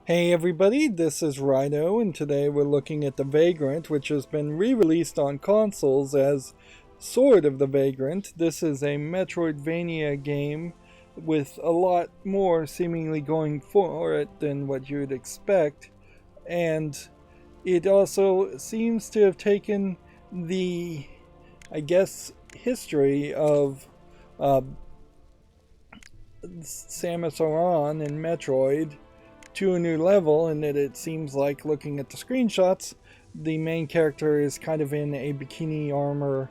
Hey everybody, this is Rydo, and today we're looking at The Vagrant, which has been re-released on consoles as Sword of the Vagrant. This is a Metroidvania game with a lot more seemingly going for it than what you'd expect, and it also seems to have taken the, I guess, history of uh, Samus Aran in Metroid to a new level, in that it seems like, looking at the screenshots, the main character is kind of in a bikini armor,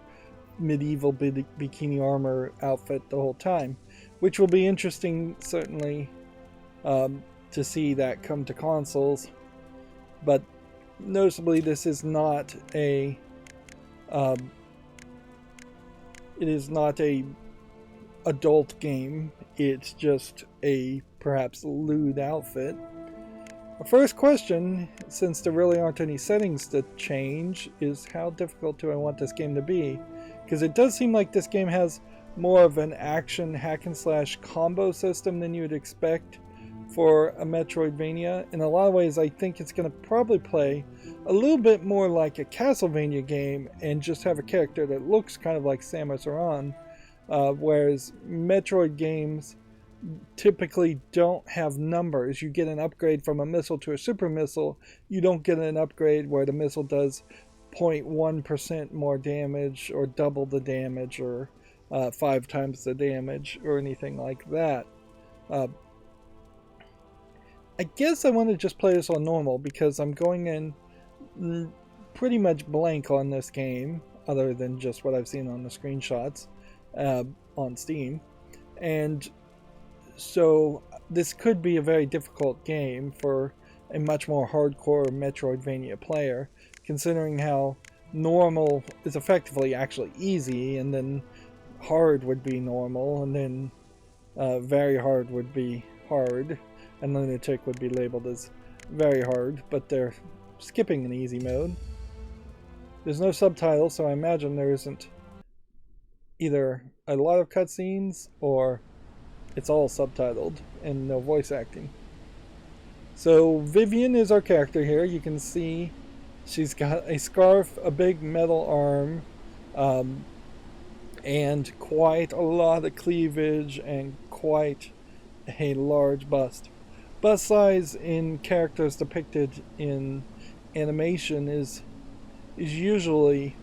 medieval bikini armor outfit the whole time, which will be interesting, certainly, to see that come to consoles. But noticeably, this is not a um, it is not a adult game. It's just a perhaps lewd outfit. Our first question, since there really aren't any settings to change, is how difficult do I want this game to be? Because it does seem like this game has more of an action hack and slash combo system than you would expect for a Metroidvania. In a lot of ways, I think it's going to probably play a little bit more like a Castlevania game and just have a character that looks kind of like Samus Aran, whereas Metroid games typically don't have numbers. You get an upgrade from a missile to a super missile. You don't get an upgrade where the missile does 0.1% more damage or double the damage or 5 times the damage or anything like that. I guess I want to just play this on normal because I'm going in pretty much blank on this game, other than just what I've seen on the screenshots on Steam. And so this could be a very difficult game for a much more hardcore Metroidvania player, considering how normal is effectively actually easy, and then hard would be normal, and then very hard would be hard, and lunatic would be labeled as very hard, but they're skipping an easy mode. There's no subtitles, so I imagine there isn't either a lot of cutscenes or it's all subtitled and no voice acting. So Vivian is our character here. You can see she's got a scarf, a big metal arm, and quite a lot of cleavage and quite a large bust. Bust size in characters depicted in animation is usually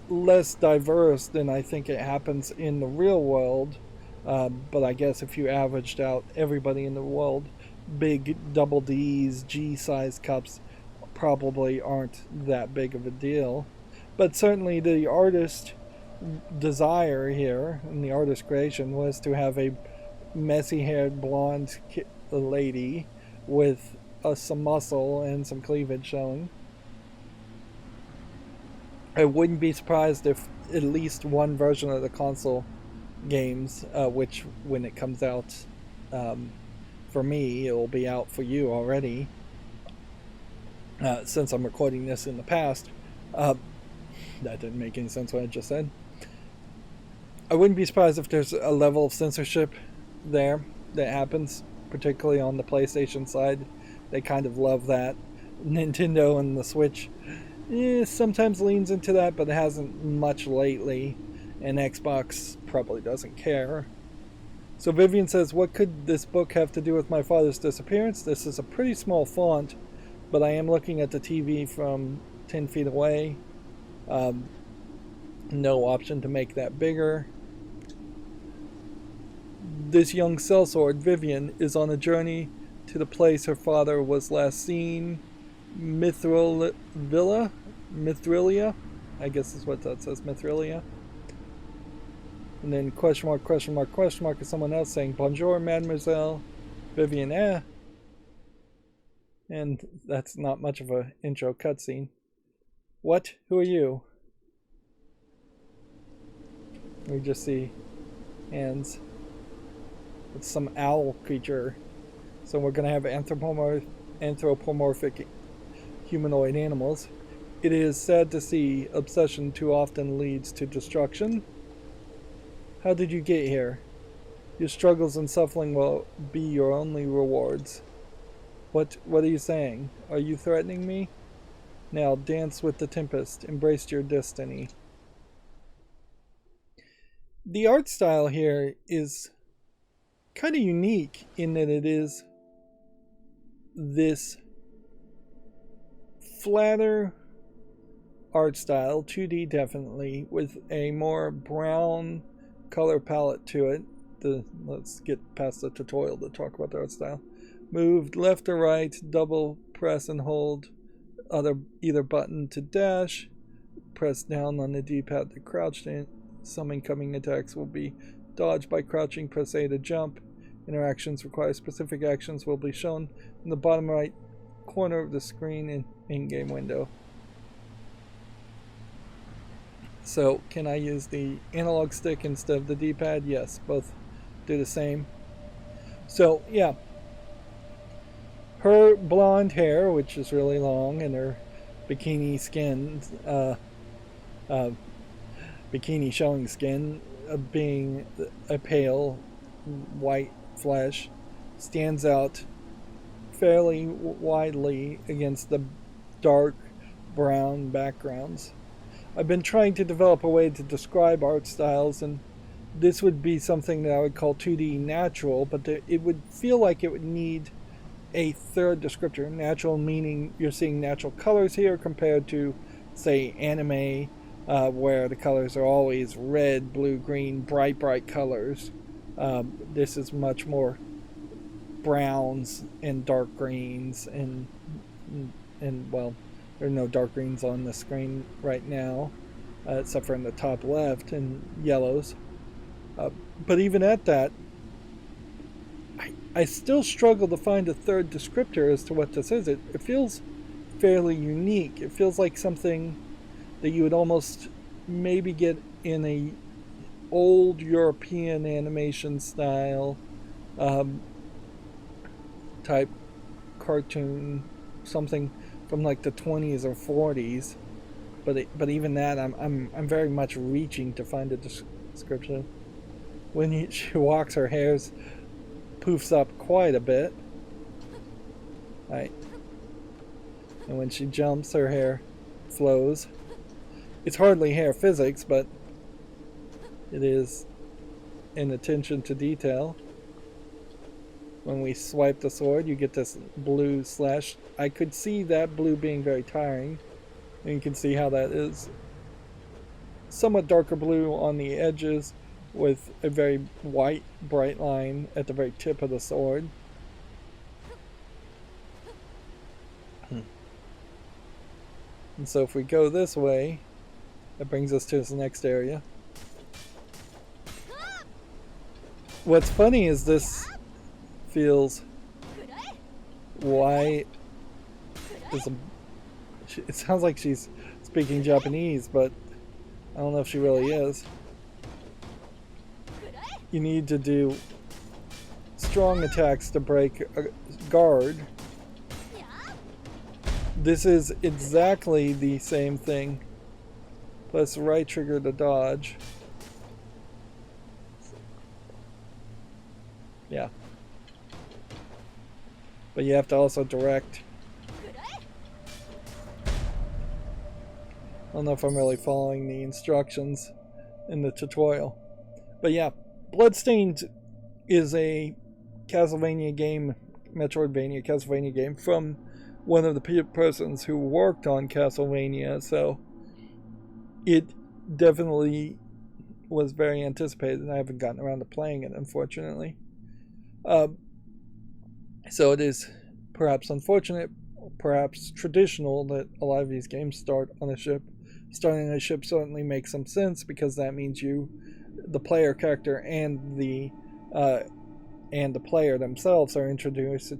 less diverse than I think it happens in the real world. But I guess if you averaged out everybody in the world, big double D's, G-sized cups probably aren't that big of a deal. But certainly the artist desire here, and the artist creation, was to have a messy-haired blonde lady with some muscle and some cleavage showing. I wouldn't be surprised if at least one version of the console games, which when it comes out for me, it will be out for you already, since I'm recording this in the past. That didn't make any sense what I just said. I wouldn't be surprised if there's a level of censorship there that happens, particularly on the PlayStation side. They kind of love that. Nintendo and the Switch sometimes leans into that, but it hasn't much lately, and Xbox probably doesn't care. So Vivian says, what could this book have to do with my father's disappearance? This is a pretty small font, but I am looking at the TV from 10 feet away. No option to make that bigger. This young sellsword, Vivian, is on a journey to the place her father was last seen. Mythrilia? I guess is what that says, Mythrilia. And then question mark, question mark, question mark, is someone else saying, Bonjour, Mademoiselle Vivian, And that's not much of an intro cutscene. What? Who are you? We just see hands. It's some owl creature. So we're going to have anthropomorphic humanoid animals. It is sad to see obsession too often leads to destruction. How did you get here? Your struggles and suffering will be your only rewards. What are you saying? Are you threatening me? Now dance with the tempest. Embrace your destiny. The art style here is kind of unique in that it is this flatter art style, 2D definitely, with a more brown color palette to it. Let's get past the tutorial to talk about the art style. Move left or right, double press and hold either button to dash. Press down on the D-pad to crouch. Some incoming attacks will be dodged by crouching. Press A to jump. Interactions require specific actions will be shown in the bottom right corner of the screen in in-game window. So, can I use the analog stick instead of the D-pad? Yes, both do the same. So, yeah. Her blonde hair, which is really long, and her bikini skin, bikini showing skin, being a pale white flesh, stands out fairly widely against the dark brown backgrounds. I've been trying to develop a way to describe art styles, and this would be something that I would call 2D natural, but it would feel like it would need a third descriptor. Natural meaning you're seeing natural colors here compared to, say, anime, where the colors are always red, blue, green, bright colors. This is much more browns and dark greens and well, there are no dark greens on the screen right now, except for in the top left, and yellows. But even at that, I still struggle to find a third descriptor as to what this is. It feels fairly unique. It feels like something that you would almost maybe get in a old European animation style type cartoon, something from like the 20s or 40s. But even that, I'm very much reaching to find a description. When she walks, her hair's poofs up quite a bit. Right. And when she jumps, her hair flows. It's hardly hair physics, but it is an attention to detail. When we swipe the sword, you get this blue slash. I could see that blue being very tiring. And you can see how that is somewhat darker blue on the edges with a very white, bright line at the very tip of the sword. And so if we go this way, that brings us to this next area. What's funny is this feels... Why is it sounds like she's speaking Japanese, but I don't know if she really is. You need to do strong attacks to break a guard. This is exactly the same thing. Plus right trigger to dodge. Yeah. But you have to also direct. I don't know if I'm really following the instructions in the tutorial. But yeah, Bloodstained is a Castlevania game, Metroidvania Castlevania game from one of the persons who worked on Castlevania, so it definitely was very anticipated, and I haven't gotten around to playing it, unfortunately. So it is perhaps unfortunate, perhaps traditional, that a lot of these games start on a ship. Starting on a ship certainly makes some sense, because that means the player character and the player themselves are introduced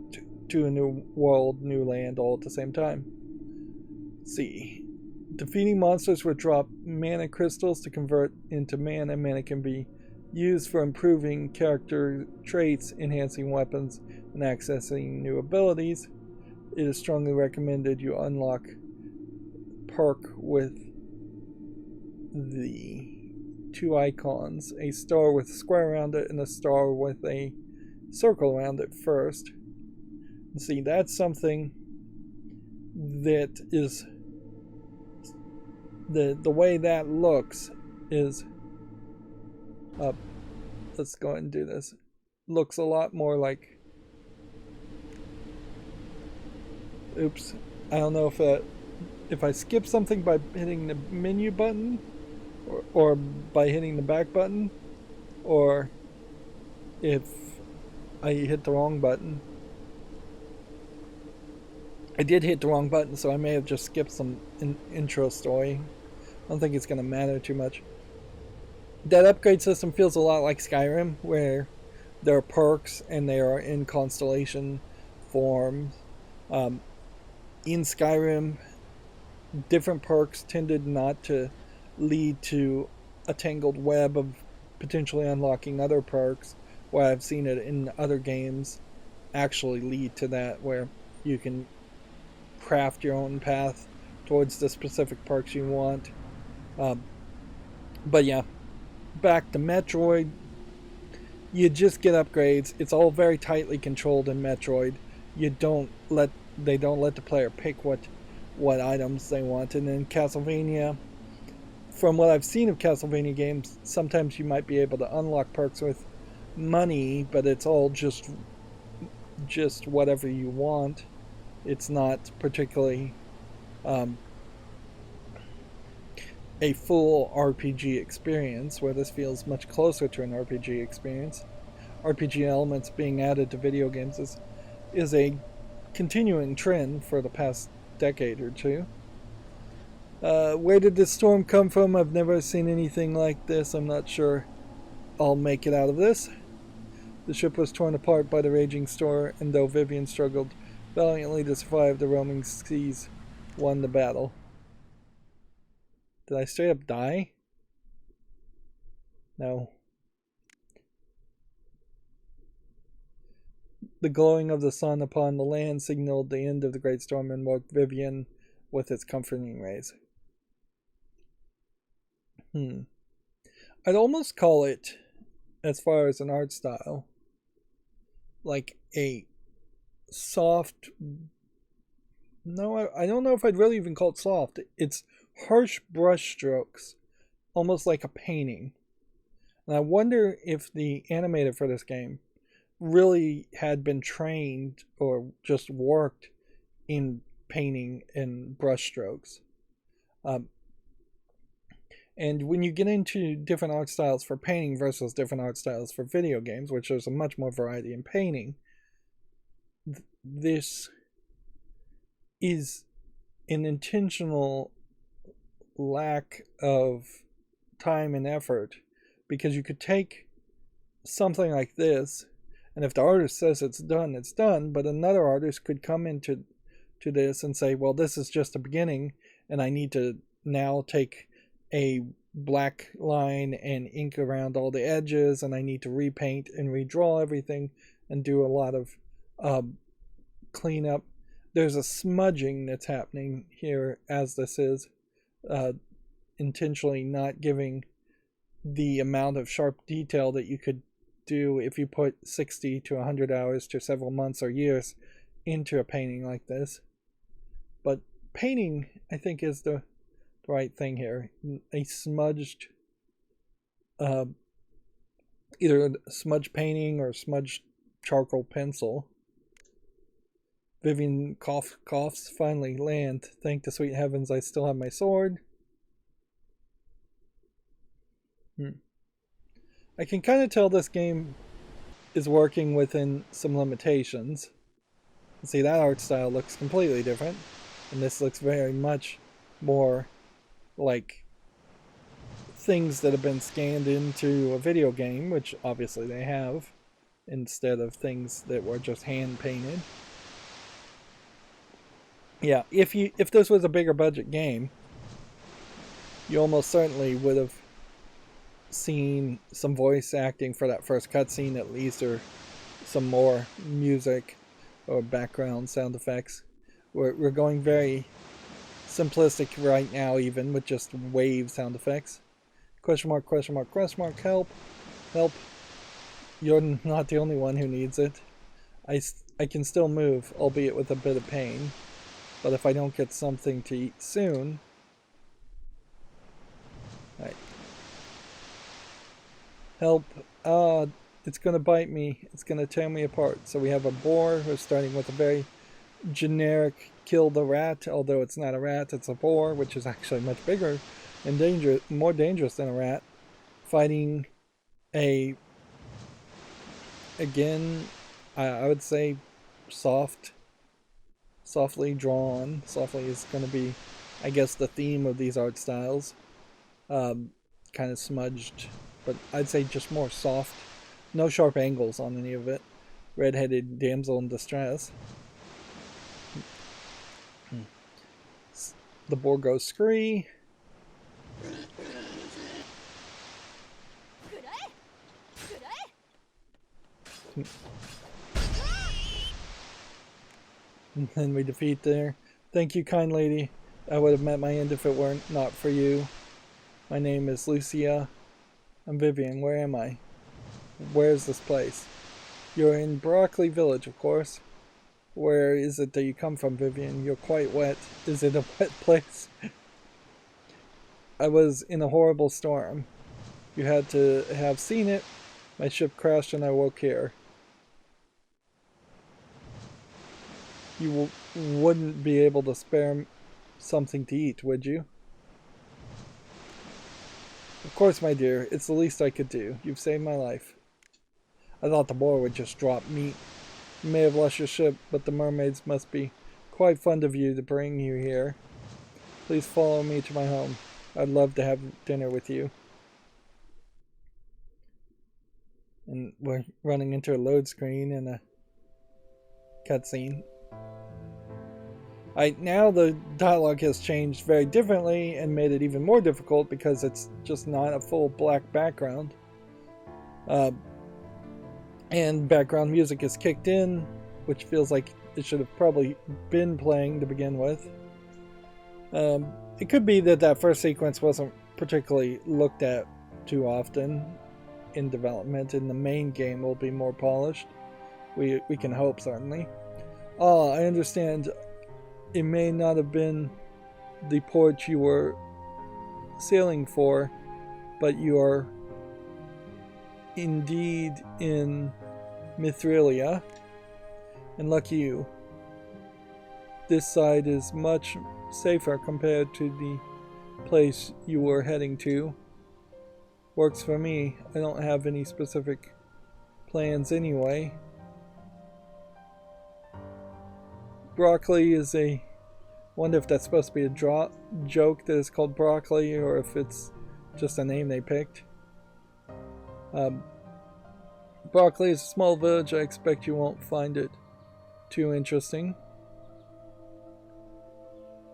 to a new world, new land, all at the same time. Let's see. Defeating monsters will drop mana crystals to convert into mana. Mana can be used for improving character traits, enhancing weapons, and accessing new abilities. It is strongly recommended you unlock perk with the two icons, a star with a square around it and a star with a circle around it first. See, that's something that is the way that looks is let's go ahead and do this. Looks a lot more like, oops, I don't know if I skip something by hitting the menu button or by hitting the back button, or if I hit the wrong button. I did hit the wrong button, so I may have just skipped some intro story. I don't think it's going to matter too much. That upgrade system feels a lot like Skyrim, where there are perks and they are in constellation form. In Skyrim, different perks tended not to lead to a tangled web of potentially unlocking other perks, where I've seen it in other games actually lead to that, where you can craft your own path towards the specific perks you want. But yeah, back to Metroid. You just get upgrades. It's all very tightly controlled in Metroid. They don't let the player pick what items they want. And in Castlevania, from what I've seen of Castlevania games, sometimes you might be able to unlock perks with money, but it's all just whatever you want. It's not particularly a full RPG experience, where this feels much closer to an RPG experience. RPG elements being added to video games is a continuing trend for the past decade or two. Where did this storm come from? I've never seen anything like this. I'm not sure I'll make it out of this. The ship was torn apart by the raging storm, and though Vivian struggled valiantly to survive, the roaming seas won the battle. Did I straight up die? No. The glowing of the sun upon the land signaled the end of the great storm and woke Vivian with its comforting rays. I'd almost call it, as far as an art style, like a soft... No, I don't know if I'd really even call it soft. It's harsh brush strokes, almost like a painting. And I wonder if the animator for this game really had been trained or just worked in painting and brush strokes. And when you get into different art styles for painting versus different art styles for video games, which there's a much more variety in painting, this is an intentional lack of time and effort, because you could take something like this, and if the artist says it's done, it's done, but another artist could come into this and say, well, this is just a beginning, and I need to now take a black line and ink around all the edges, and I need to repaint and redraw everything and do a lot of cleanup. There's a smudging that's happening here, as this is intentionally not giving the amount of sharp detail that you could do if you put 60 to 100 hours to several months or years into a painting like this. But painting, I think, is the right thing here. A smudged, either smudge painting or smudged charcoal pencil. Vivian coughs. Finally land. Thank the sweet heavens I still have my sword. I can kind of tell this game is working within some limitations. See, that art style looks completely different, and this looks very much more like things that have been scanned into a video game, which obviously they have, instead of things that were just hand painted. Yeah, if this was a bigger budget game, you almost certainly would have seen some voice acting for that first cutscene at least, or some more music or background sound effects. We're going very simplistic right now, even with just wave sound effects. Question mark, question mark, question mark, help, help. You're not the only one who needs it. I can still move, albeit with a bit of pain. But if I don't get something to eat soon... Right. Help. It's going to bite me. It's going to tear me apart. So we have a boar. We're starting with a very generic kill the rat, although it's not a rat, it's a boar, which is actually much bigger and more dangerous than a rat. Fighting a, again, I would say softly drawn. Softly is going to be, I guess, the theme of these art styles. Kind of smudged, but I'd say just more soft. No sharp angles on any of it. Red-headed damsel in distress. The boar goes scree. And then we defeat there. Thank you, kind lady. I would have met my end if it weren't not for you. My name is Lucia. I'm Vivian. Where am I? Where's this place? You're in Broccoli Village, of course. Where is it that you come from, Vivian? You're quite wet. Is it a wet place? I was in a horrible storm. You had to have seen it. My ship crashed and I woke here. You wouldn't be able to spare something to eat, would you? Of course, my dear. It's the least I could do. You've saved my life. I thought the boar would just drop meat. You may have lost your ship, but the mermaids must be quite fond of you to bring you here. Please follow me to my home. I'd love to have dinner with you. And we're running into a load screen and a cutscene. Now the dialogue has changed very differently and made it even more difficult because it's just not a full black background. And background music is kicked in, which feels like it should have probably been playing to begin with. It could be that that first sequence wasn't particularly looked at too often in development, and the main game will be more polished. We can hope, certainly. I understand it may not have been the port you were sailing for, but you are indeed in Mythrilia, and lucky you. This side is much safer compared to the place you were heading to. Works for me. I don't have any specific plans anyway. Broccoli is a... wonder if that's supposed to be a joke that is called broccoli, or if it's just a name they picked. Broccoli is a small village. I expect you won't find it too interesting.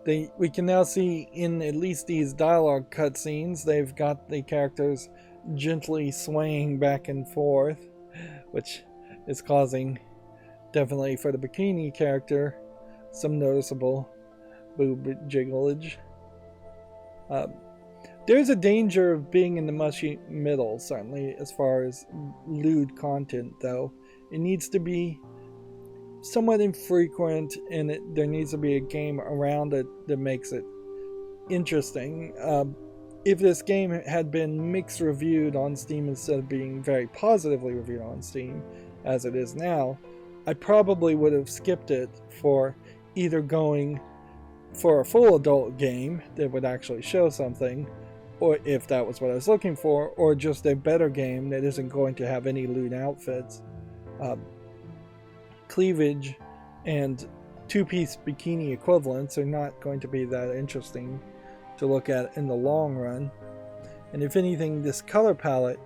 We can now see in at least these dialogue cutscenes, they've got the characters gently swaying back and forth, which is causing, definitely for the bikini character, some noticeable boob jigglage. There's a danger of being in the mushy middle, certainly, as far as lewd content, though. It needs to be somewhat infrequent, and there needs to be a game around it that makes it interesting. If this game had been mixed reviewed on Steam instead of being very positively reviewed on Steam, as it is now, I probably would have skipped it for either going for a full adult game that would actually show something, or if that was what I was looking for, or just a better game that isn't going to have any lewd outfits. Cleavage and two-piece bikini equivalents are not going to be that interesting to look at in the long run. And if anything, this color palette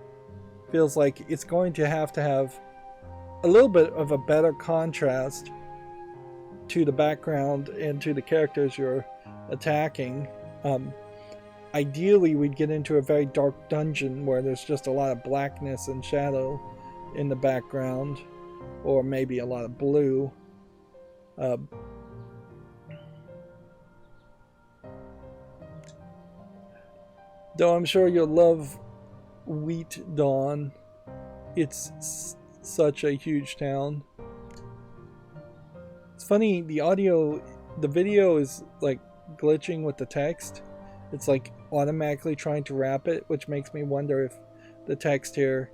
feels like it's going to have a little bit of a better contrast to the background and to the characters you're attacking. Ideally, we'd get into a very dark dungeon where there's just a lot of blackness and shadow in the background, or maybe a lot of blue. Though I'm sure you'll love Wheat Dawn. It's such a huge town. funny, the video is like glitching with the text. It's like automatically trying to wrap it, which makes me wonder if the text here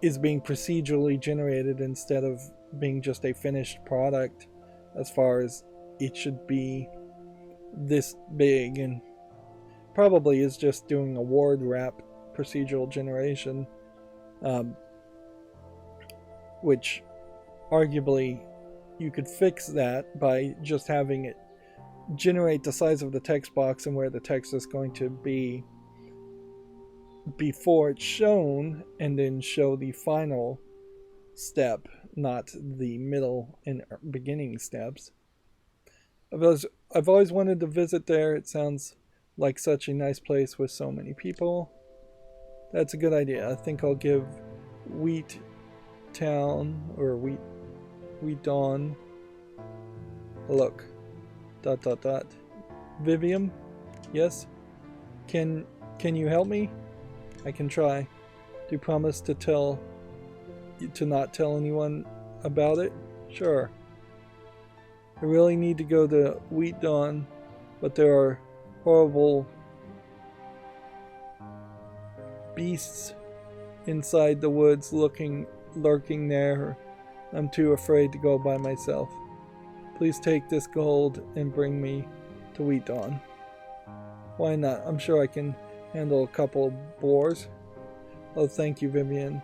is being procedurally generated instead of being just a finished product, as far as it should be this big, and probably is just doing a word wrap procedural generation, which arguably you could fix that by just having it generate the size of the text box and where the text is going to be before it's shown, and then show the final step, not the middle and beginning steps. I've always wanted to visit there. It sounds like such a nice place with so many people. That's a good idea. I think I'll give Wheat Town or Wheat Dawn a look. ... Vivian? Yes? Can you help me? I can try. Do you promise to not tell anyone about it? Sure. I really need to go to Wheat Dawn, but there are horrible beasts inside the woods lurking there. I'm too afraid to go by myself. Please take this gold and bring me to Wheat Dawn. Why not? I'm sure I can handle a couple boars. Oh, thank you, Vivian.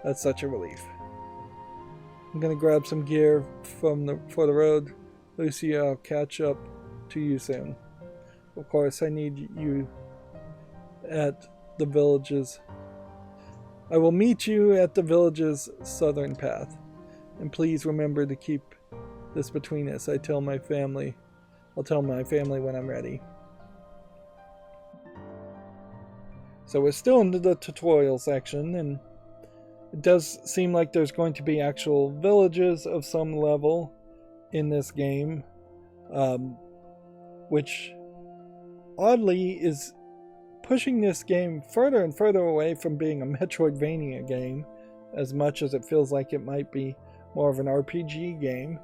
That's such a relief. I'm gonna grab some gear for the road. Lucy, I'll catch up to you soon. Of course, I need you at the villages. I will meet you at the village's southern path. And please remember to keep this between us. I'll tell my family when I'm ready. So we're still into the tutorial section, and it does seem like there's going to be actual villages of some level in this game, which oddly is pushing this game further and further away from being a Metroidvania game, as much as it feels like it might be more of an RPG game.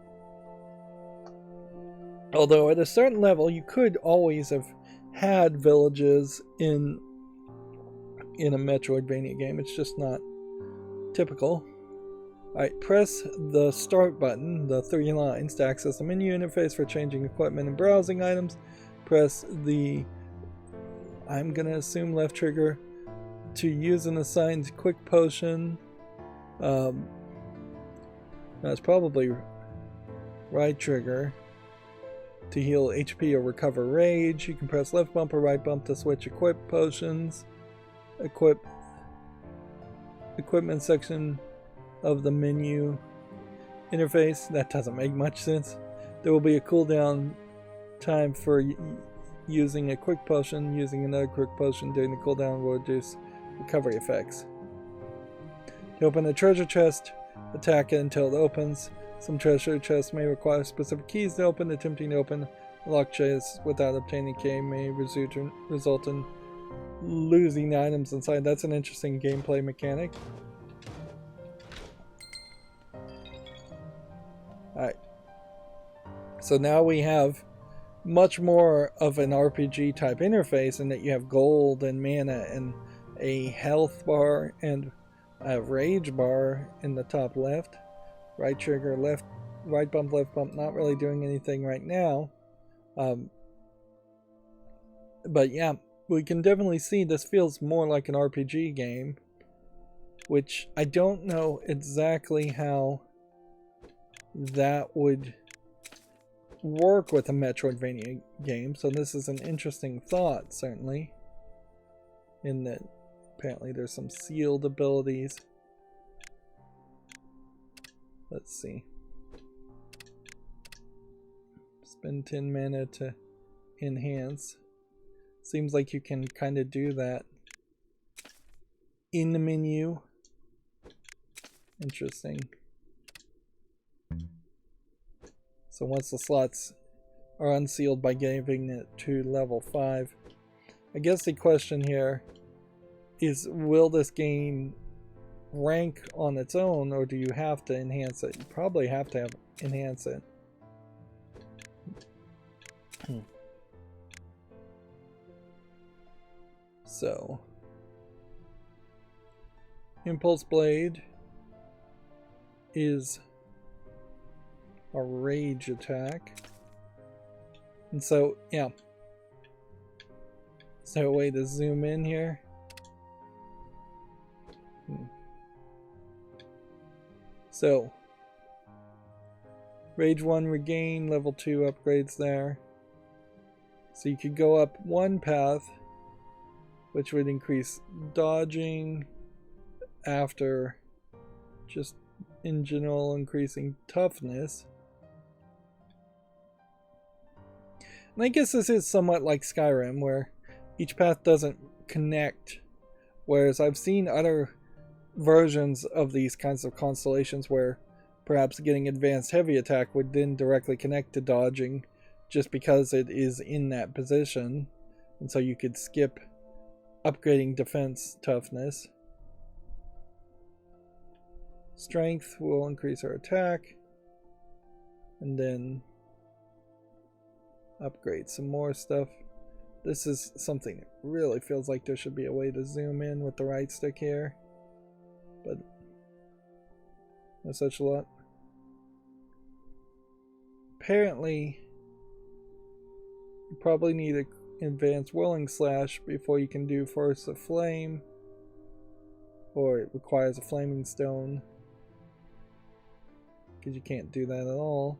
Although at a certain level you could always have had villages in a Metroidvania game. It's just not typical. Alright, press the start button, the 3 lines, to access the menu interface for changing equipment and browsing items. Press the, I'm gonna assume, left trigger to use an assigned quick potion. That's probably right trigger to heal HP or recover rage. You can press left bump or right bump to switch equip potions. Equipment section of the menu interface. That doesn't make much sense. There will be a cooldown time for using a quick potion. Using another quick potion during the cooldown will reduce recovery effects. To open a treasure chest, attack it until it opens. Some treasure chests may require specific keys to open. Attempting to open a locked chest without obtaining a key may result in losing the items inside. That's an interesting gameplay mechanic. Alright. So now we have much more of an RPG type interface, in that you have gold and mana and a health bar and a rage bar in the top left. Right trigger, right bump, left bump, not really doing anything right now. But yeah, we can definitely see this feels more like an RPG game, which I don't know exactly how that would work with a Metroidvania game. So this is an interesting thought, certainly, in that apparently there's some sealed abilities. Let's see. Spend 10 mana to enhance. Seems like you can kind of do that in the menu. Interesting. So once the slots are unsealed by giving it to level 5. I guess the question here is, will this game rank on its own, or do you have to enhance it? You probably have to enhance it. So, Impulse Blade is a rage attack. And so, yeah. Is there a way to zoom in here? So, Rage 1 regain, level 2 upgrades there. So you could go up one path, which would increase dodging after just in general increasing toughness. And I guess this is somewhat like Skyrim, where each path doesn't connect, whereas I've seen other versions of these kinds of constellations where perhaps getting advanced heavy attack would then directly connect to dodging just because it is in that position, and so you could skip upgrading defense toughness. Strength will increase our attack, and then upgrade some more stuff. This is something that really feels like there should be a way to zoom in with the right stick here, but no such luck. Apparently, you probably need an advanced Whirling Slash before you can do Force of Flame, or it requires a Flaming Stone, because you can't do that at all.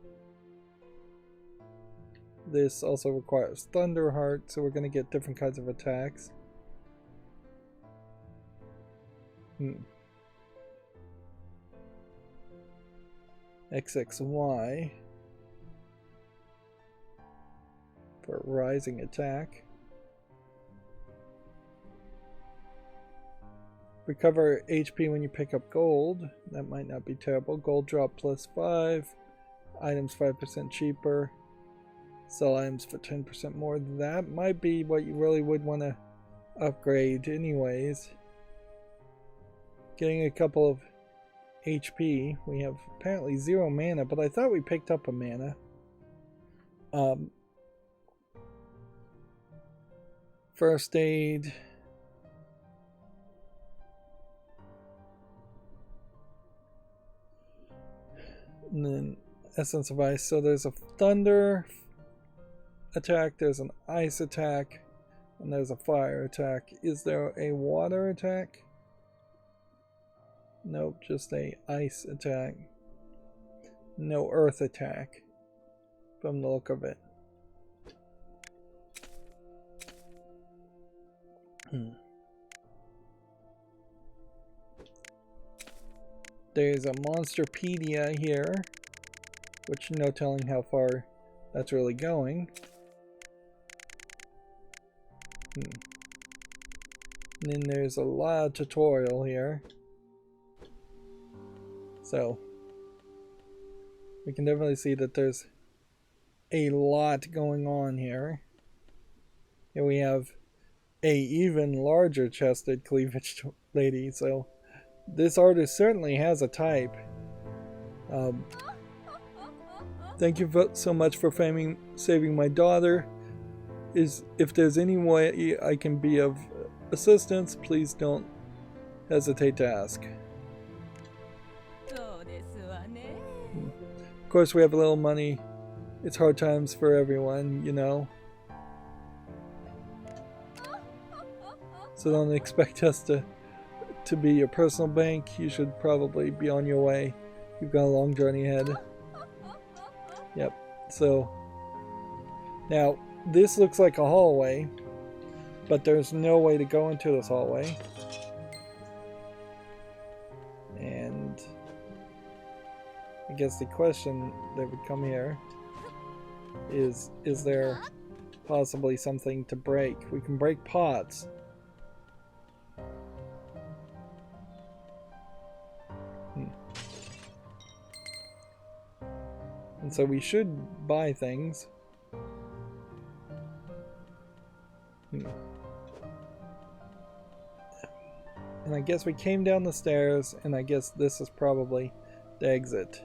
This also requires Thunderheart, so we're going to get different kinds of attacks. XXY for rising attack. Recover HP when you pick up gold. That might not be terrible. Gold drop plus 5. Items 5% cheaper. Sell items for 10% more. That might be what you really would want to upgrade anyways. Getting a couple of HP. We have apparently 0 mana, but I thought we picked up a mana. First aid. And then Essence of Ice. So there's a thunder attack, there's an ice attack, and there's a fire attack. Is there a water attack? Nope, just a ice attack. No earth attack from the look of it. There's a Monsterpedia here, which no telling how far that's really going. And then there's a lot tutorial here. So we can definitely see that there's a lot going on here. Here we have a even larger chested cleavage lady, so this artist certainly has a type. Thank you so much for saving my daughter. If there's any way I can be of assistance, please don't hesitate to ask. Of course, we have a little money. It's hard times for everyone, you know. So don't expect us to be your personal bank. You should probably be on your way. You've got a long journey ahead. Yep. So now this looks like a hallway, but there's no way to go into this hallway. And I guess the question that would come here is there possibly something to break? We can break pots. And so we should buy things. And I guess we came down the stairs, and I guess this is probably the exit.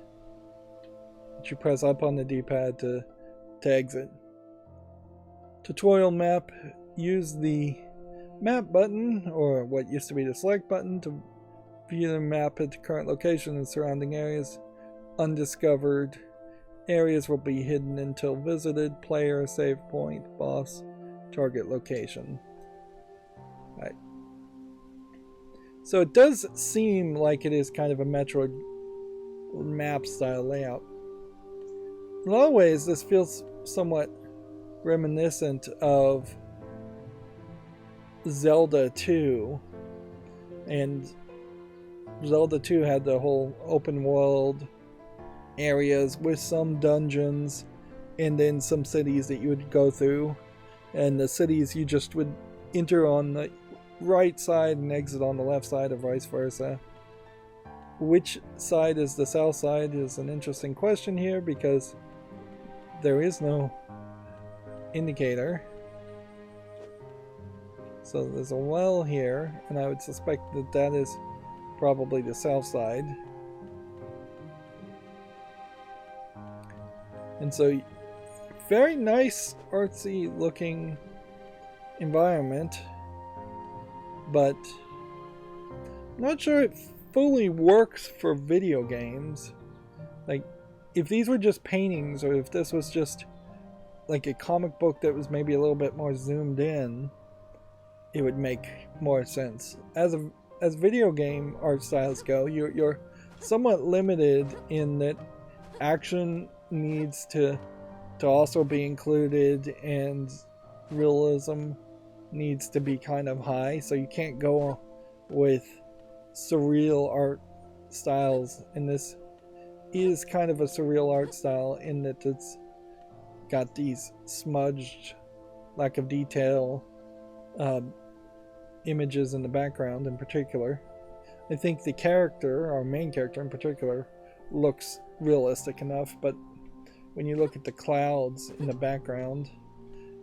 You press up on the D-pad to exit. Tutorial map. Use the map button, or what used to be the select button, to view the map at the current location and surrounding areas. Undiscovered areas will be hidden until visited. Player, save point, boss, target location. Right. So it does seem like it is kind of a Metroid map style layout. In a lot of ways, this feels somewhat reminiscent of Zelda 2, and Zelda 2 had the whole open world areas with some dungeons and then some cities that you would go through, and the cities you just would enter on the right side and exit on the left side, or vice versa. Which side is the south side is an interesting question here, because there is no indicator. So there's a well here, and I would suspect that that is probably the south side. And so, very nice, artsy looking environment, but I'm not sure it fully works for video games. Like, if these were just paintings, or if this was just like a comic book that was maybe a little bit more zoomed in, it would make more sense. As video game art styles go, you're somewhat limited in that action needs to also be included, and realism needs to be kind of high, so you can't go with surreal art styles, and this is kind of a surreal art style in that it's got these smudged, lack of detail images in the background. In particular, I think the character, our main character in particular, looks realistic enough, but when you look at the clouds in the background,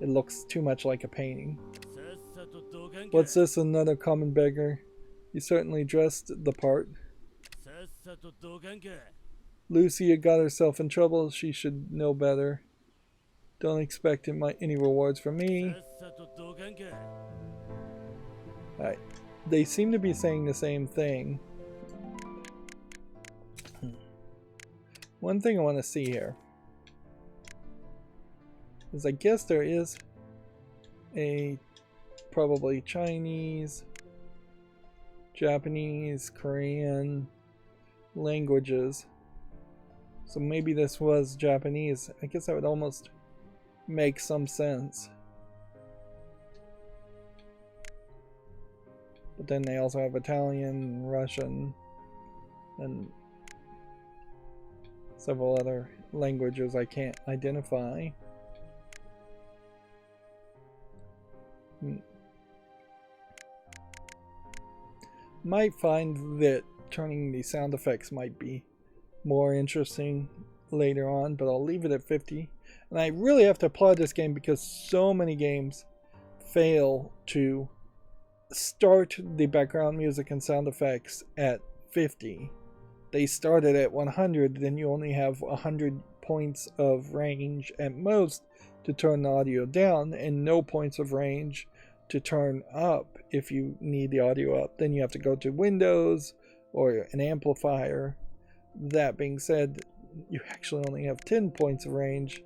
it looks too much like a painting. What's this, another common beggar? You certainly dressed the part. Lucia got herself in trouble. She should know better. Don't expect any rewards from me. Alright. They seem to be saying the same thing. One thing I want to see here is, I guess there is a probably Chinese, Japanese, Korean languages. So maybe this was Japanese. I guess that would almost make some sense. But then they also have Italian, Russian, and several other languages I can't identify. Might find that turning the sound effects might be more interesting later on, but I'll leave it at 50. And I really have to applaud this game, because so many games fail to start the background music and sound effects at 50. They started at 100, then you only have 100 points of range at most to turn the audio down, and no points of range to turn up if you need the audio up. Then you have to go to Windows or an amplifier. That being said, you actually only have 10 points of range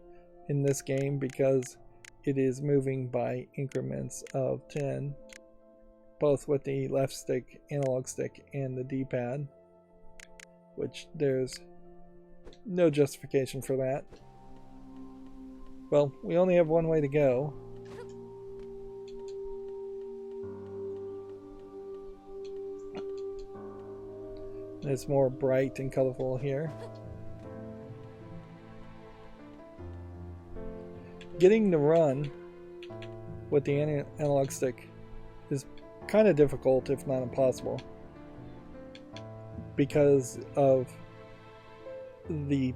in this game, because it is moving by increments of 10, both with the left stick, analog stick, and the D-pad, which there's no justification for that. Well, we only have one way to go. It's more bright and colorful here. Getting the run with the analog stick is kind of difficult, if not impossible, because of the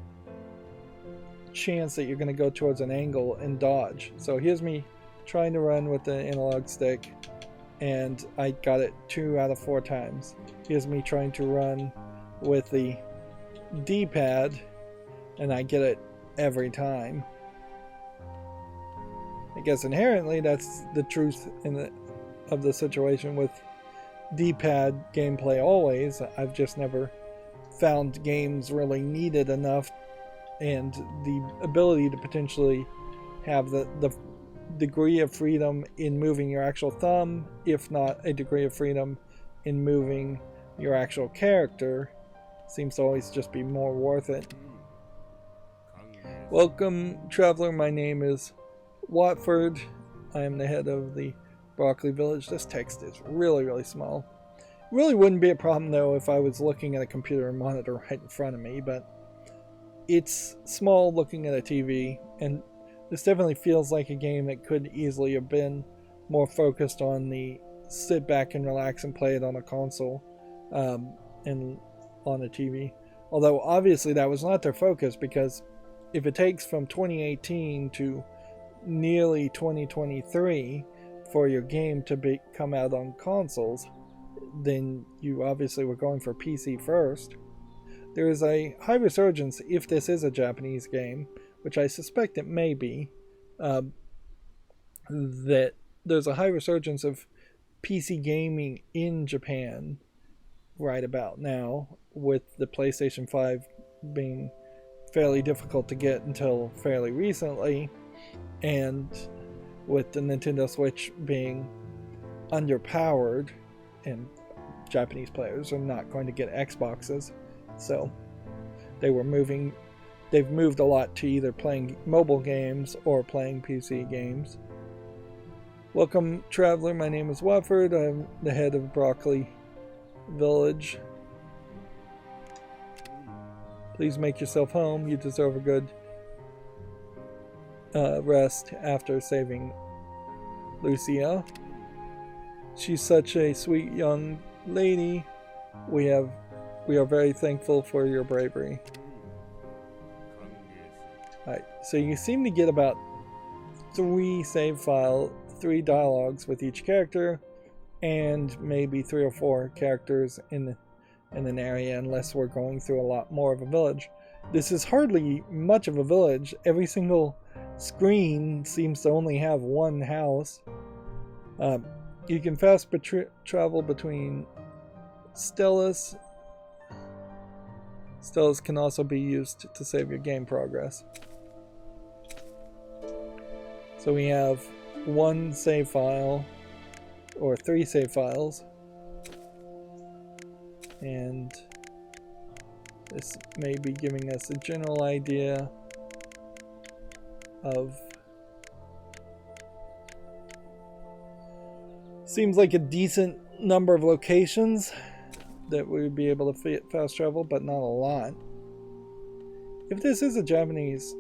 chance that you're going to go towards an angle and dodge. So here's me trying to run with the analog stick, and I got it 2 out of 4 times. Here's me trying to run with the D-pad, and I get it every time. I guess inherently that's the truth of the situation with D-pad gameplay always. I've just never found games really needed enough and the ability to potentially have the degree of freedom in moving your actual thumb, if not a degree of freedom in moving your actual character, seems to always just be more worth it. Welcome, traveler. My name is Watford. I am the head of the Broccoli Village. This text is really, really small. It really wouldn't be a problem though if I was looking at a computer monitor right in front of me, but it's small looking at a TV, and this definitely feels like a game that could easily have been more focused on the sit back and relax and play it on a console and on a TV. Although obviously that was not their focus, because if it takes from 2018 to nearly 2023 for your game to come out on consoles, then you obviously were going for PC first. There is a high resurgence, if this is a Japanese game, which I suspect it may be, that there's a high resurgence of PC gaming in Japan right about now, with the PlayStation 5 being fairly difficult to get until fairly recently, and with the Nintendo Switch being underpowered, and Japanese players are not going to get Xboxes, so they've moved a lot to either playing mobile games or playing PC games. Welcome, traveler. My name is Watford. I'm the head of Broccoli Village. Please make yourself home. You deserve a good rest after saving Lucia. She's such a sweet young lady. We are very thankful for your bravery. Alright, so you seem to get about 3 dialogues with each character, and maybe 3 or 4 characters in an area, unless we're going through a lot more of a village. This is hardly much of a village. Every single screen seems to only have one house. You can fast travel between Stelas. Stelas can also be used to save your game progress. So we have 1 save file, or 3 save files, and this may be giving us a general idea of, seems like a decent number of locations that we would be able to fast travel, but not a lot. If this is a Japanese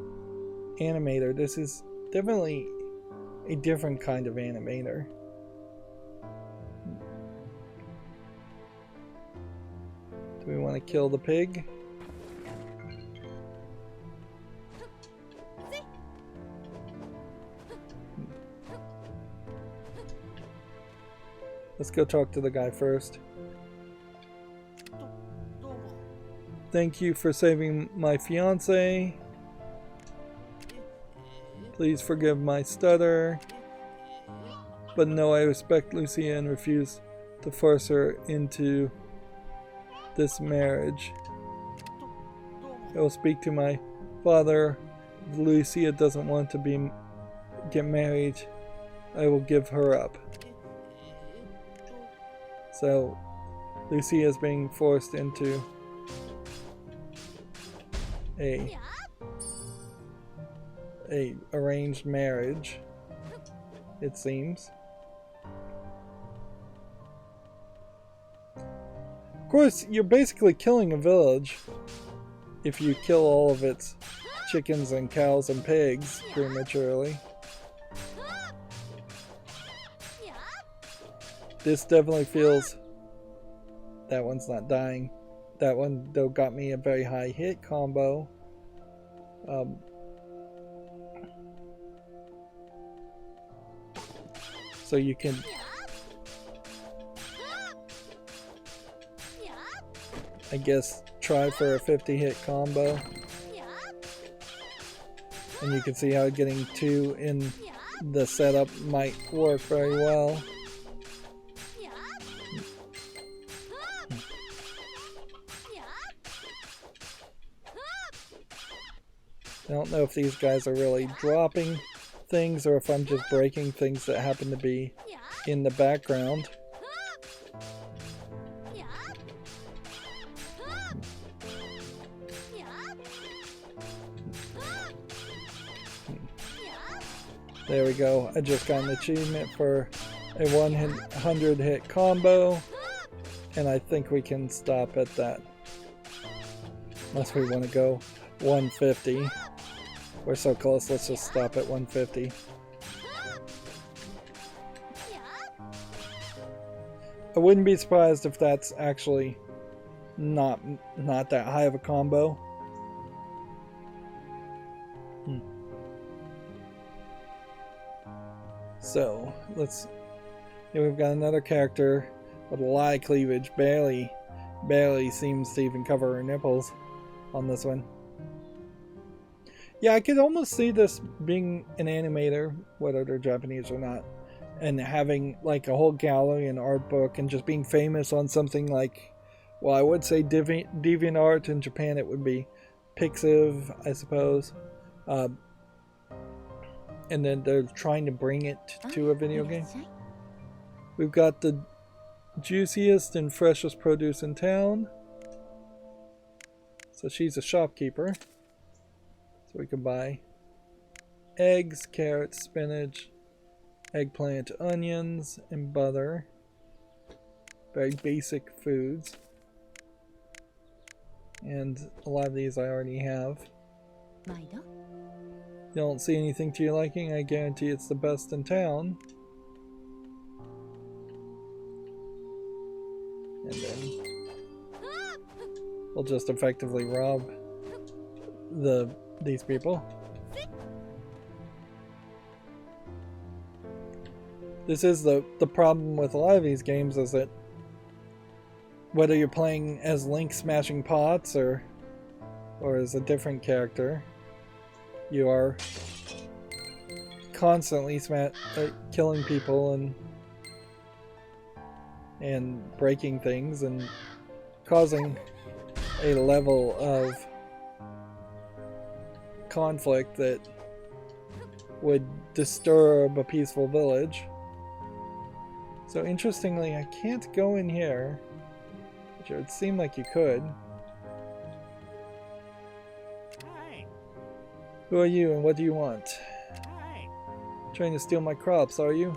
animator, this is definitely a different kind of animator. Do we want to kill the pig? Let's go talk to the guy first. Thank you for saving my fiance. Please forgive my stutter. But no, I respect Lucia and refuse to force her into this marriage. I will speak to my father. If Lucia doesn't want to get married, I will give her up. So, Lucia is being forced into a arranged marriage, it seems. Of course, you're basically killing a village if you kill all of its chickens and cows and pigs prematurely. This definitely feels... That one's not dying. That one, though, got me a very high hit combo. So you can... I guess try for a 50 hit combo. And you can see how getting 2 in the setup might work very well. I don't know if these guys are really dropping things or if I'm just breaking things that happen to be in the background. There we go. I just got an achievement for a 100 hit combo, and I think we can stop at that. Unless we want to go 150. We're so close, let's just stop at 150. I wouldn't be surprised if that's actually not that high of a combo. So, here we've got another character with a lot of cleavage. Barely seems to even cover her nipples on this one. Yeah, I could almost see this being an animator, whether they're Japanese or not, and having like a whole gallery and art book and just being famous on something like, well, I would say DeviantArt. In Japan it would be Pixiv, I suppose. And then they're trying to bring it to a video game. We've got the juiciest and freshest produce in town. So she's a shopkeeper. So we can buy eggs, carrots, spinach, eggplant, onions, and butter. Very basic foods. And a lot of these I already have. You don't see anything to your liking, I guarantee it's the best in town. And then we'll just effectively rob these people. This is the problem with a lot of these games, is that whether you're playing as Link smashing pots or as a different character, you are constantly killing people and breaking things and causing a level of conflict that would disturb a peaceful village. So interestingly, I can't go in here, which it would seem like you could. Hi. Who are you and what do you want? Hi. Trying to steal my crops, are you?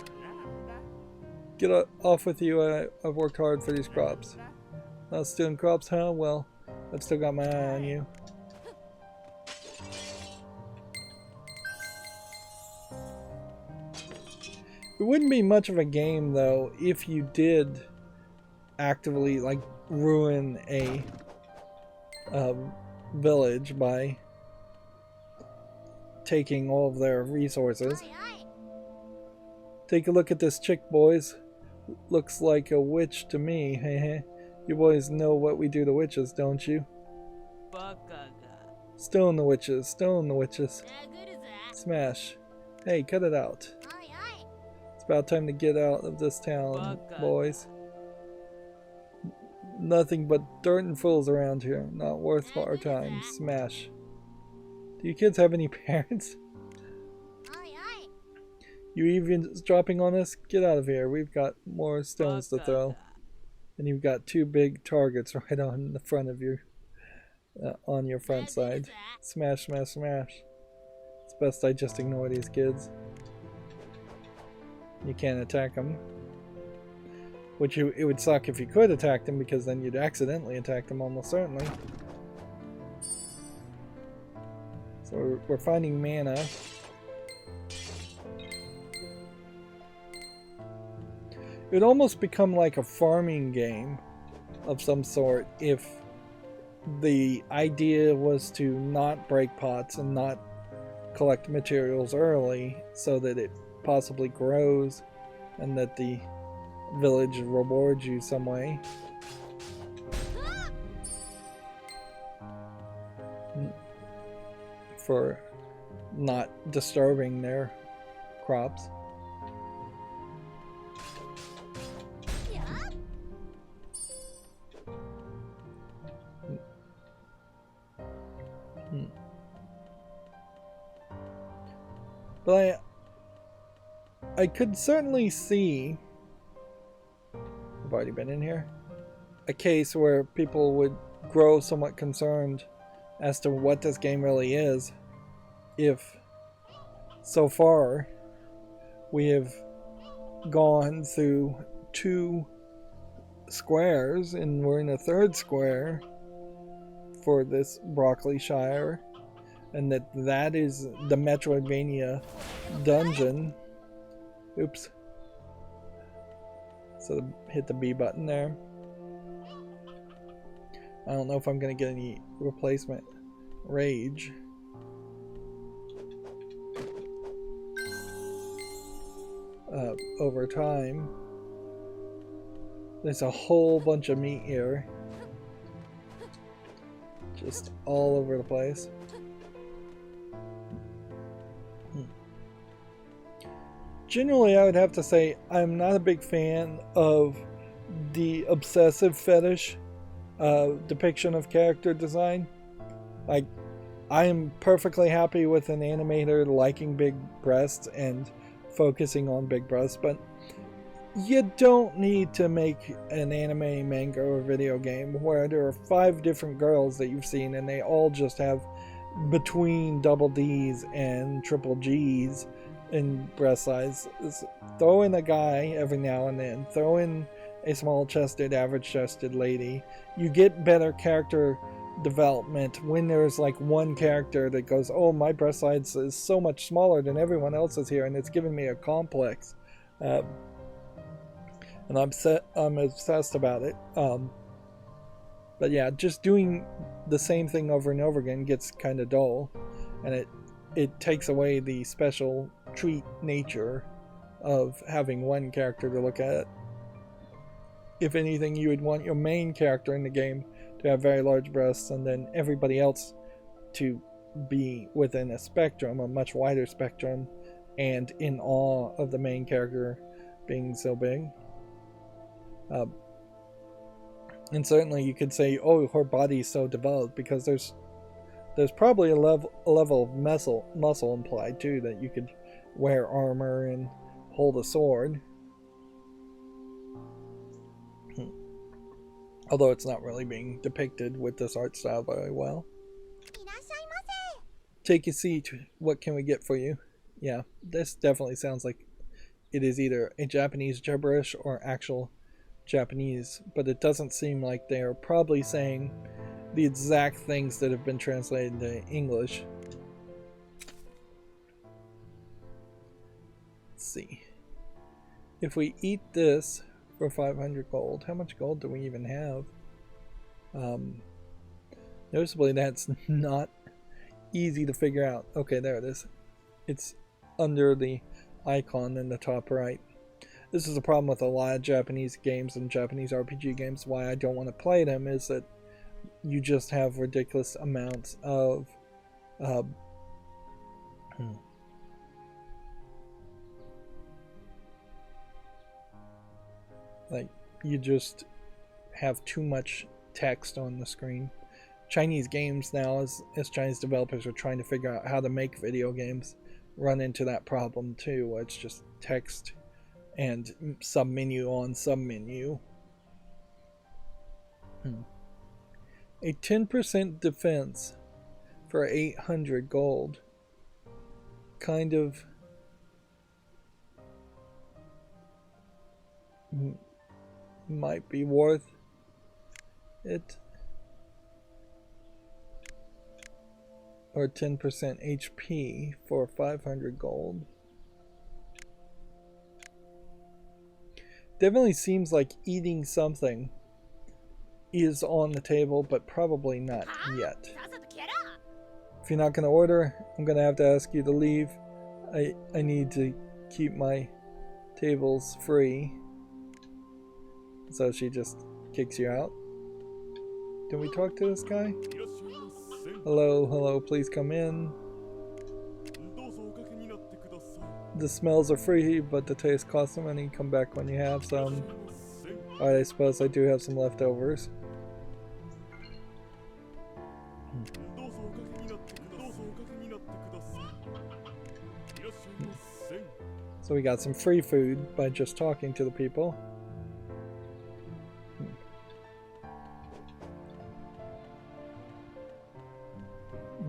Get off with you, I've worked hard for these crops. Not stealing crops, huh? Well, I've still got my eye on you. It wouldn't be much of a game though if you did actively like ruin a village by taking all of their resources. Take a look at this chick, boys. Looks like a witch to me. Hehe. You boys know what we do to witches, don't you? Stone the witches, stone the witches. Smash. Hey, cut it out. It's about time to get out of this town, boys. Nothing but dirt and fools around here. Not worth our time. Smash. Do you kids have any parents? You even dropping on us? Get out of here. We've got more stones to throw. And you've got two big targets right on the front of you. On your front side. Smash, smash, smash. It's best I just ignore these kids. You can't attack them. Which it would suck if you could attack them, because then you'd accidentally attack them almost certainly. So we're finding mana. It would almost become like a farming game of some sort if the idea was to not break pots and not collect materials early so that it possibly grows and that the village rewards you some way. For not disturbing their crops. But I could certainly see, I've already been in here, a case where people would grow somewhat concerned as to what this game really is if so far we have gone through 2 squares and we're in a 3rd square for this Broccoli Shire, and that is the Metroidvania dungeon. Oops. So hit the B button there. I don't know if I'm gonna get any replacement rage. Over time. There's a whole bunch of meat here. Just all over the place. Generally, I would have to say I'm not a big fan of the obsessive fetish depiction of character design. Like, I am perfectly happy with an animator liking big breasts and focusing on big breasts, but you don't need to make an anime, manga, or video game where there are 5 different girls that you've seen and they all just have between double D's and triple G's in breast size. Throw in a guy every now and then. Throw in a small-chested, average-chested lady. You get better character development when there's like one character that goes, oh, my breast size is so much smaller than everyone else's here and it's giving me a complex. And I'm obsessed about it. But yeah, just doing the same thing over and over again gets kind of dull, and it takes away the special treat nature of having one character to look at. If anything, you would want your main character in the game to have very large breasts, and then everybody else to be within a spectrum, a much wider spectrum, and in awe of the main character being so big. And certainly you could say, oh, her body's so developed, because there's probably a level of muscle implied too, that you could wear armor and hold a sword. Although it's not really being depicted with this art style very well. Take a seat. What can we get for you? Yeah, this definitely sounds like it is either a Japanese gibberish or actual Japanese, but it doesn't seem like they are probably saying the exact things that have been translated into English. Let's see. If we eat this for 500 gold, how much gold do we even have? Noticeably, that's not easy to figure out. Okay, there it is. It's under the icon in the top right. This is a problem with a lot of Japanese games and Japanese RPG games. Why I don't want to play them is that you just have ridiculous amounts of like, you just have too much text on the screen. Chinese games now, as Chinese developers are trying to figure out how to make video games, run into that problem too, where it's just text and sub-menu on sub-menu. A 10% defense for 800 gold. Kind of might be worth it. Or 10% HP for 500 gold. Definitely seems like eating something is on the table, but probably not yet. If you're not going to order, I'm going to have to ask you to leave. I need to keep my tables free. So she just kicks you out. Can we talk to this guy? Hello, hello, please come in. The smells are free, but the taste costs some money. Come back when you have some. Alright, I suppose I do have some leftovers. So we got some free food by just talking to the people.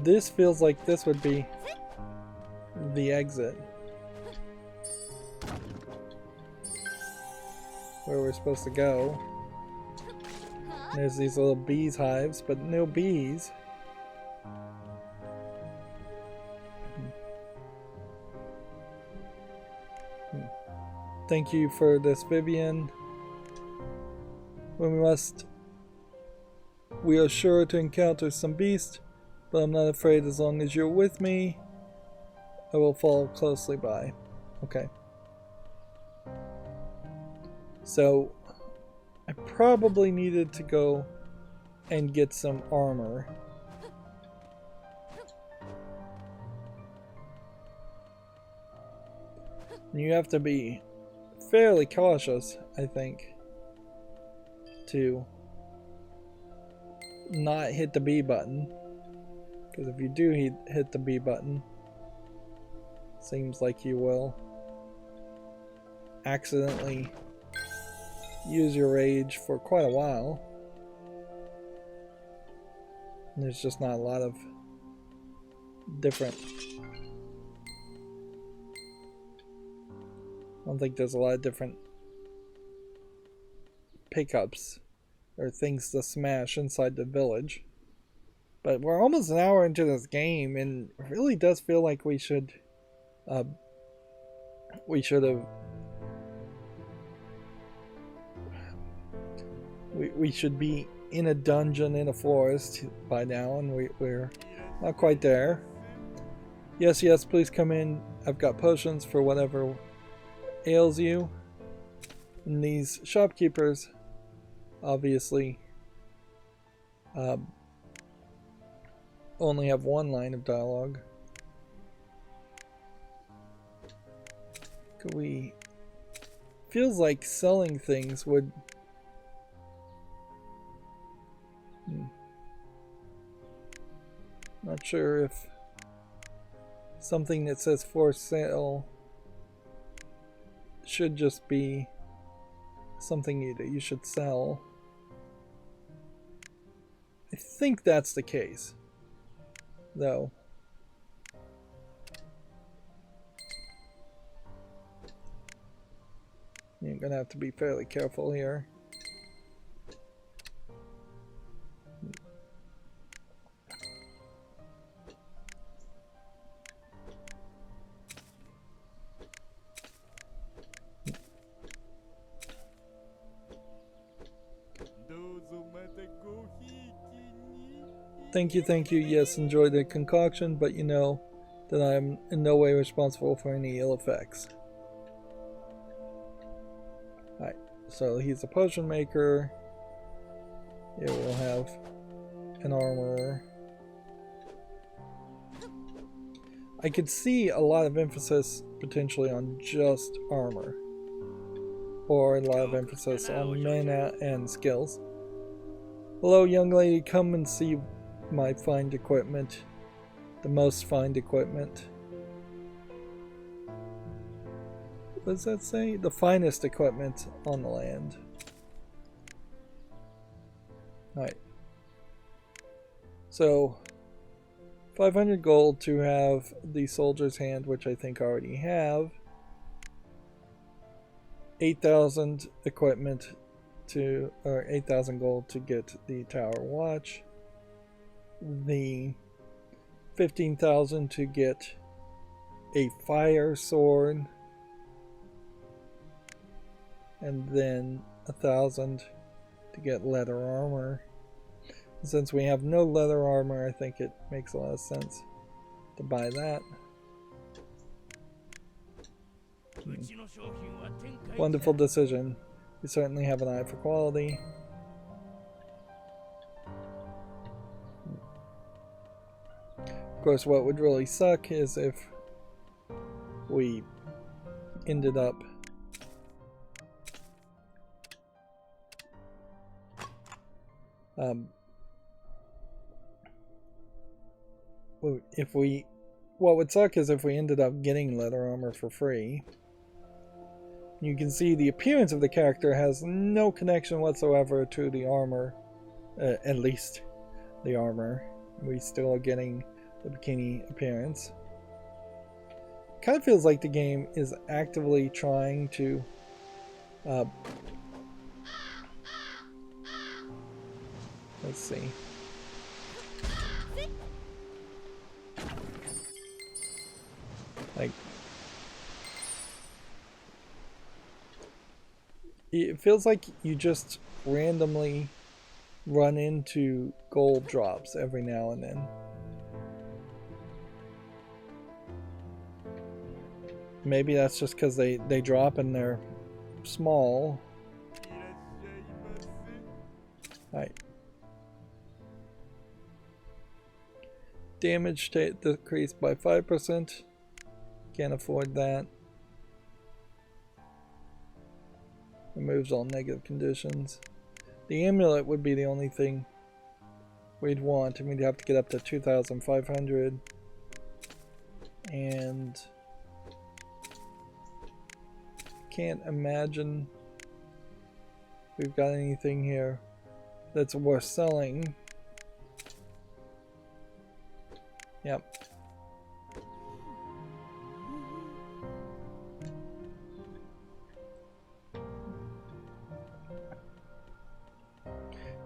This feels like this would be the exit. Where we're supposed to go. There's these little bees hives, but no bees. Thank you for this, Vivian. We are sure to encounter some beast, but I'm not afraid as long as you're with me. I will follow closely by. Okay. So, I probably needed to go and get some armor. You have to be fairly cautious, I think, to not hit the B button. Because if you do hit the B button, seems like you will accidentally use your rage for quite a while. And there's just not a lot of different... I don't think there's a lot of different pickups or things to smash inside the village. But we're almost an hour into this game, and it really does feel like we should have we should be in a dungeon in a forest by now, and we're not quite there. Yes, yes, please come in. I've got potions for whatever ails you. And these shopkeepers obviously only have one line of dialogue. Could we... Feels like selling things would... Not sure if something that says for sale should just be something that you should sell. I think that's the case, though. You're gonna have to be fairly careful here. Thank you, yes, enjoy the concoction, but you know that I'm in no way responsible for any ill effects. Alright, so he's a potion maker. Here we'll have an armorer. I could see a lot of emphasis potentially on just armor. Or a lot of emphasis on mana and skills. Hello, young lady, come and see my find equipment. The most find equipment. What does that say? The finest equipment on the land. Alright. So, 500 gold to have the soldier's hand, which I think I already have. 8,000 equipment to, or 8,000 gold to get the tower watch. The 15,000 to get a fire sword, and then 1,000 to get leather armor. Since we have no leather armor, I think it makes a lot of sense to buy that. Wonderful decision. You certainly have an eye for quality. Of course, what would really suck is if we ended up what would suck is if we ended up getting leather armor for free. You can see the appearance of the character has no connection whatsoever to the armor, at least the armor. We still are getting the bikini appearance. Kind of feels like the game is actively trying to let's see. Like, it feels like you just randomly run into gold drops every now and then. Maybe that's just because they drop and they're small. Alright. Damage decreased by 5%. Can't afford that. Removes all negative conditions. The amulet would be the only thing we'd want, and we'd have to get up to 2,500. And can't imagine we've got anything here that's worth selling. Yep.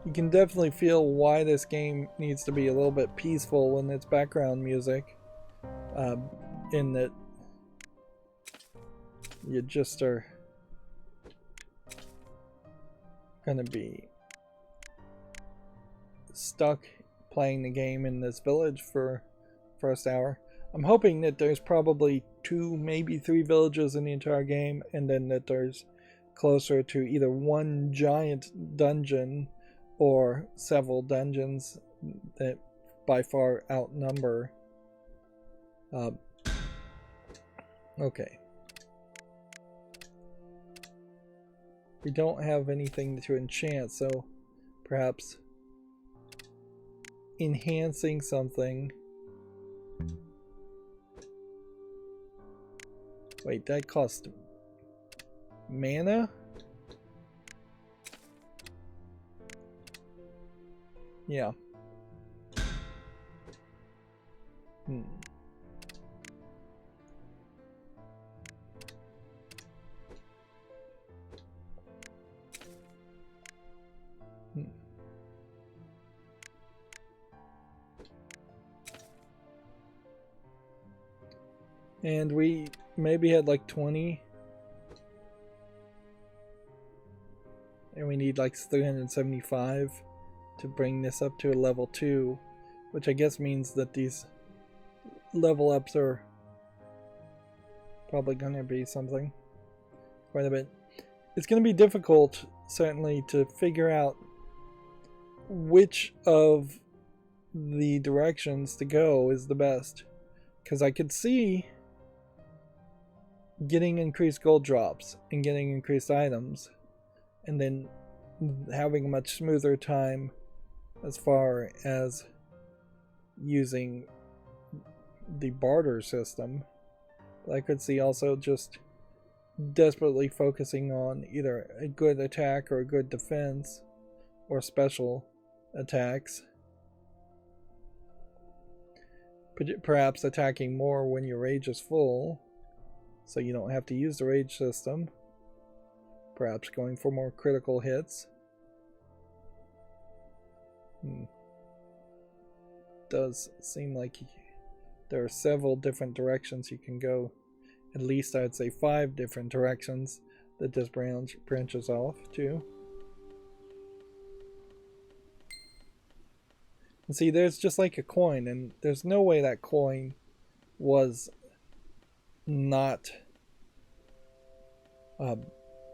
You can definitely feel why this game needs to be a little bit peaceful in its background music. In that you just are gonna be stuck playing the game in this village for first hour. I'm hoping that there's probably 2, maybe 3 villages in the entire game, and then that there's closer to either one giant dungeon or several dungeons that by far outnumber. Okay. We don't have anything to enchant, so perhaps enhancing something. Wait, that cost mana? Yeah. And we maybe had like 20. And we need like 375 to bring this up to a level 2. Which I guess means that these level ups are probably going to be something. Quite a bit. It's going to be difficult, certainly, to figure out which of the directions to go is the best. Because I could see getting increased gold drops and getting increased items, and then having a much smoother time as far as using the barter system. But I could see also just desperately focusing on either a good attack or a good defense or special attacks. Perhaps attacking more when your rage is full, so you don't have to use the rage system. Perhaps going for more critical hits. Does seem like there are several different directions you can go. At least I'd say 5 different directions that this branches off to. And see, there's just like a coin, and there's no way that coin was not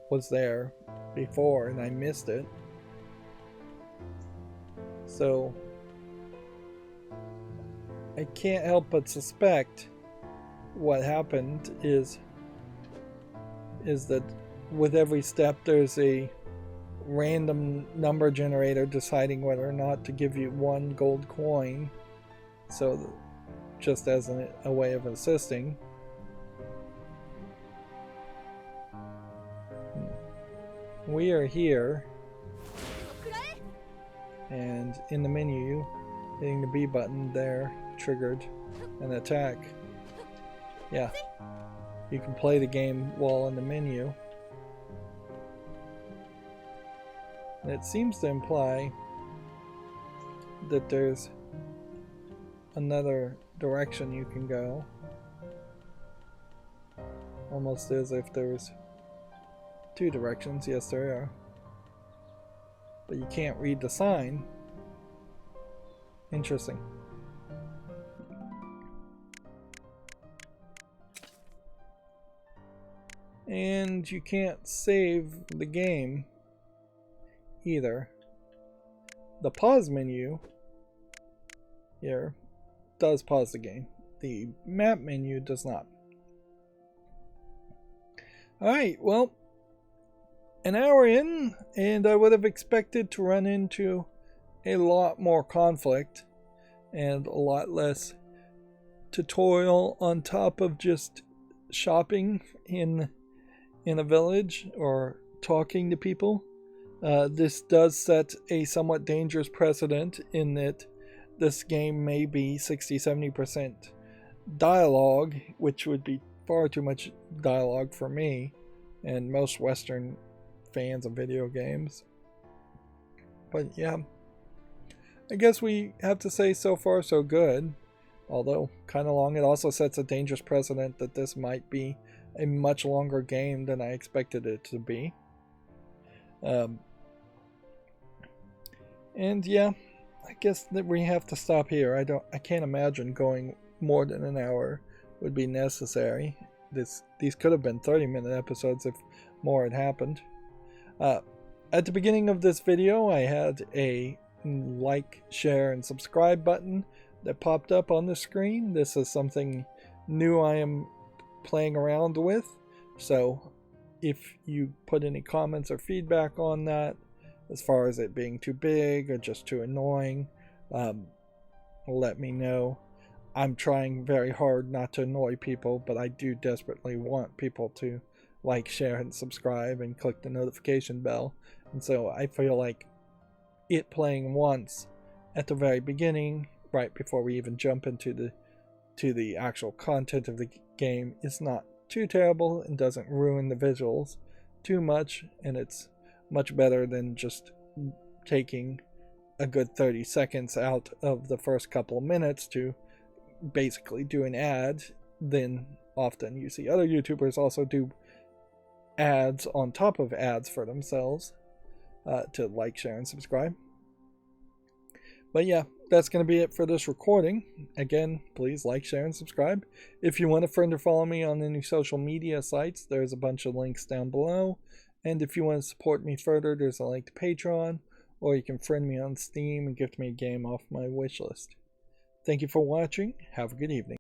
was there before and I missed it. So I can't help but suspect what happened is is that with every step there's a random number generator deciding whether or not to give you 1 gold coin, so just as a way of assisting. We are here, and in the menu, hitting the B button there triggered an attack. Yeah, you can play the game while in the menu. And it seems to imply that there's another direction you can go. Almost as if there's 2 directions. Yes, there are. But you can't read the sign. Interesting. And you can't save the game either. The pause menu here does pause the game. The map menu does not. Alright, well, an hour in, and I would have expected to run into a lot more conflict and a lot less tutorial on top of just shopping in a village or talking to people. This does set a somewhat dangerous precedent in that this game may be 60-70% dialogue, which would be far too much dialogue for me and most Western fans of video games. But yeah, I guess we have to say so far so good, although kind of long. It also sets a dangerous precedent that this might be a much longer game than I expected it to be. And yeah, I guess that we have to stop here. I can't imagine going more than an hour would be necessary. These could have been 30-minute episodes if more had happened. At the beginning of this video, I had a like, share, and subscribe button that popped up on the screen. This is something new I am playing around with, so if you put any comments or feedback on that, as far as it being too big or just too annoying, let me know. I'm trying very hard not to annoy people, but I do desperately want people to like, share, and subscribe and click the notification bell. And so I feel like it playing once at the very beginning, right before we even jump into the actual content of the game, is not too terrible and doesn't ruin the visuals too much, and it's much better than just taking a good 30 seconds out of the first couple of minutes to basically do an ad. Then often you see other YouTubers also do ads on top of ads for themselves to like, share, and subscribe. But yeah, that's going to be it for this recording. Again, please like, share, and subscribe. If you want to friend or follow me on any social media sites, there's a bunch of links down below. And if you want to support me further, there's a link to Patreon, or you can friend me on Steam and gift me a game off my wishlist. Thank you for watching. Have a good evening.